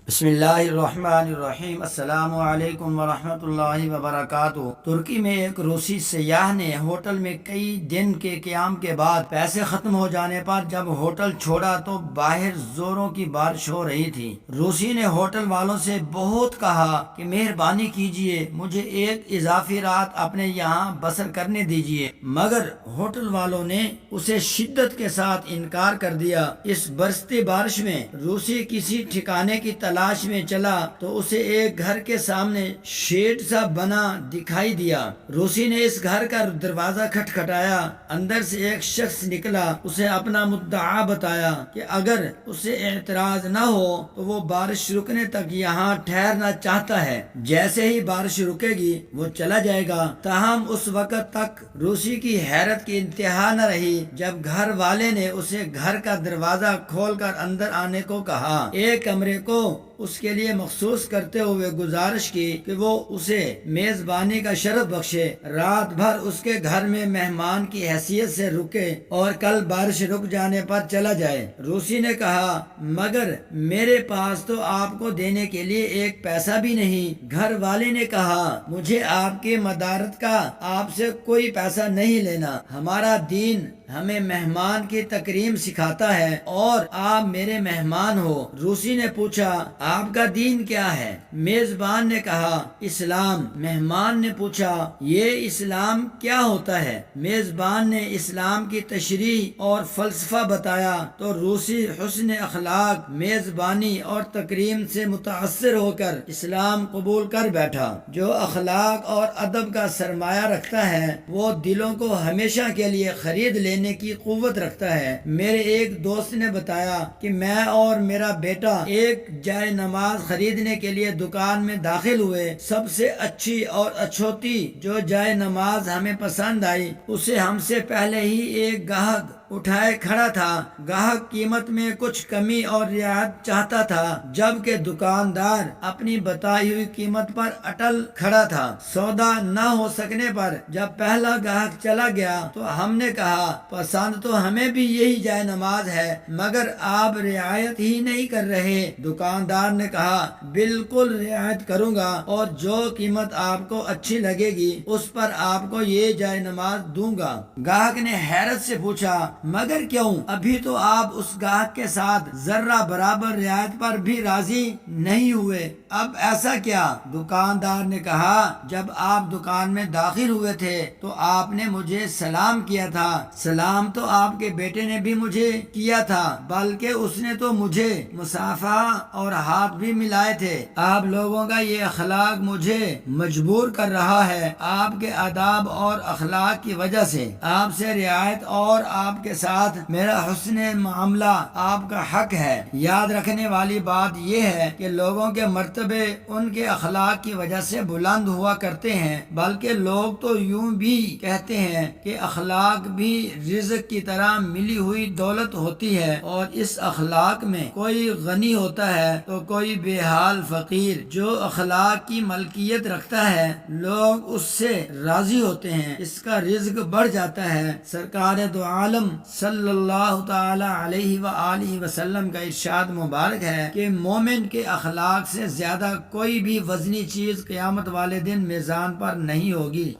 بسم اللہ الرحمن الرحیم۔ السلام علیکم ورحمۃ اللہ وبرکاتہ۔ ترکی میں ایک روسی سیاح نے ہوٹل میں کئی دن کے قیام کے بعد پیسے ختم ہو جانے پر جب ہوٹل چھوڑا تو باہر زوروں کی بارش ہو رہی تھی۔ روسی نے ہوٹل والوں سے بہت کہا کہ مہربانی کیجیے مجھے ایک اضافی رات اپنے یہاں بسر کرنے دیجیے، مگر ہوٹل والوں نے اسے شدت کے ساتھ انکار کر دیا۔ اس برستی بارش میں روسی کسی ٹھکانے کی تلاش میں چلا تو اسے ایک گھر کے سامنے شیڈ سا بنا دکھائی دیا۔ روسی نے اس گھر کا دروازہ کھٹکھٹایا، اندر سے ایک شخص نکلا، اسے اپنا مدعا بتایا کہ اگر اسے اعتراض نہ ہو تو وہ بارش رکنے تک یہاں ٹھہرنا چاہتا ہے، جیسے ہی بارش رکے گی وہ چلا جائے گا۔ تاہم اس وقت تک روسی کی حیرت کی انتہا نہ رہی جب گھر والے نے اسے گھر کا دروازہ کھول کر اندر آنے کو کہا۔ ایک کمرے کو اس کے لیے مخصوص کرتے ہوئے گزارش کی کہ وہ اسے میزبانی کا شرف بخشے، رات بھر اس کے گھر میں مہمان کی حیثیت سے رکے اور کل بارش رک جانے پر چلا جائے۔ روسی نے کہا مگر میرے پاس تو آپ کو دینے کے لیے ایک پیسہ بھی نہیں۔ گھر والے نے کہا مجھے آپ کی مدارت کا آپ سے کوئی پیسہ نہیں لینا، ہمارا دین ہمیں مہمان کی تکریم سکھاتا ہے اور آپ میرے مہمان ہو۔ روسی نے پوچھا آپ کا دین کیا ہے؟ میزبان نے کہا اسلام۔ مہمان نے پوچھا یہ اسلام کیا ہوتا ہے؟ میزبان نے اسلام کی تشریح اور فلسفہ بتایا تو روسی حسن اخلاق، میزبانی اور تکریم سے متاثر ہو کر اسلام قبول کر بیٹھا۔ جو اخلاق اور ادب کا سرمایہ رکھتا ہے وہ دلوں کو ہمیشہ کے لیے خرید لینے کی قوت رکھتا ہے۔ میرے ایک دوست نے بتایا کہ میں اور میرا بیٹا ایک جائے نماز خریدنے کے لیے دکان میں داخل ہوئے۔ سب سے اچھی اور اچھوتی جو جائے نماز ہمیں پسند آئی اسے ہم سے پہلے ہی ایک گاہک اٹھائے کھڑا تھا۔ گاہک قیمت میں کچھ کمی اور رعایت چاہتا تھا جبکہ دکاندار اپنی بتائی ہوئی قیمت پر اٹل کھڑا تھا۔ سودا نہ ہو سکنے پر جب پہلا گاہک چلا گیا تو ہم نے کہا پسند تو ہمیں بھی یہی جائے نماز ہے مگر آپ رعایت ہی نہیں کر رہے۔ دکاندار نے کہا بالکل رعایت کروں گا اور جو قیمت آپ کو اچھی لگے گی اس پر آپ کو یہ جائے نماز دوں گا۔ گاہک نے حیرت سے پوچھا مگر کیوں؟ ابھی تو آپ اس گاہک کے ساتھ ذرہ برابر رعایت پر بھی راضی نہیں ہوئے، اب ایسا کیا؟ دکاندار نے کہا جب آپ دکان میں داخل ہوئے تھے تو آپ نے مجھے سلام کیا تھا۔ سلام تو آپ کے بیٹے نے بھی مجھے کیا تھا بلکہ اس نے تو مجھے مصافحہ اور ہاتھ بھی ملائے تھے۔ آپ لوگوں کا یہ اخلاق مجھے مجبور کر رہا ہے۔ آپ کے آداب اور اخلاق کی وجہ سے آپ سے رعایت اور آپ کے ساتھ میرا حسن معاملہ آپ کا حق ہے۔ یاد رکھنے والی بات یہ ہے کہ لوگوں کے مرتبے ان کے اخلاق کی وجہ سے بلند ہوا کرتے ہیں، بلکہ لوگ تو یوں بھی کہتے ہیں کہ اخلاق بھی رزق کی طرح ملی ہوئی دولت ہوتی ہے اور اس اخلاق میں کوئی غنی ہوتا ہے تو کوئی بے حال فقیر۔ جو اخلاق کی ملکیت رکھتا ہے لوگ اس سے راضی ہوتے ہیں، اس کا رزق بڑھ جاتا ہے۔ سرکار دو عالم صلی اللہ تعالی علیہ وآلہ وسلم کا ارشاد مبارک ہے کہ مومن کے اخلاق سے زیادہ کوئی بھی وزنی چیز قیامت والے دن میزان پر نہیں ہوگی۔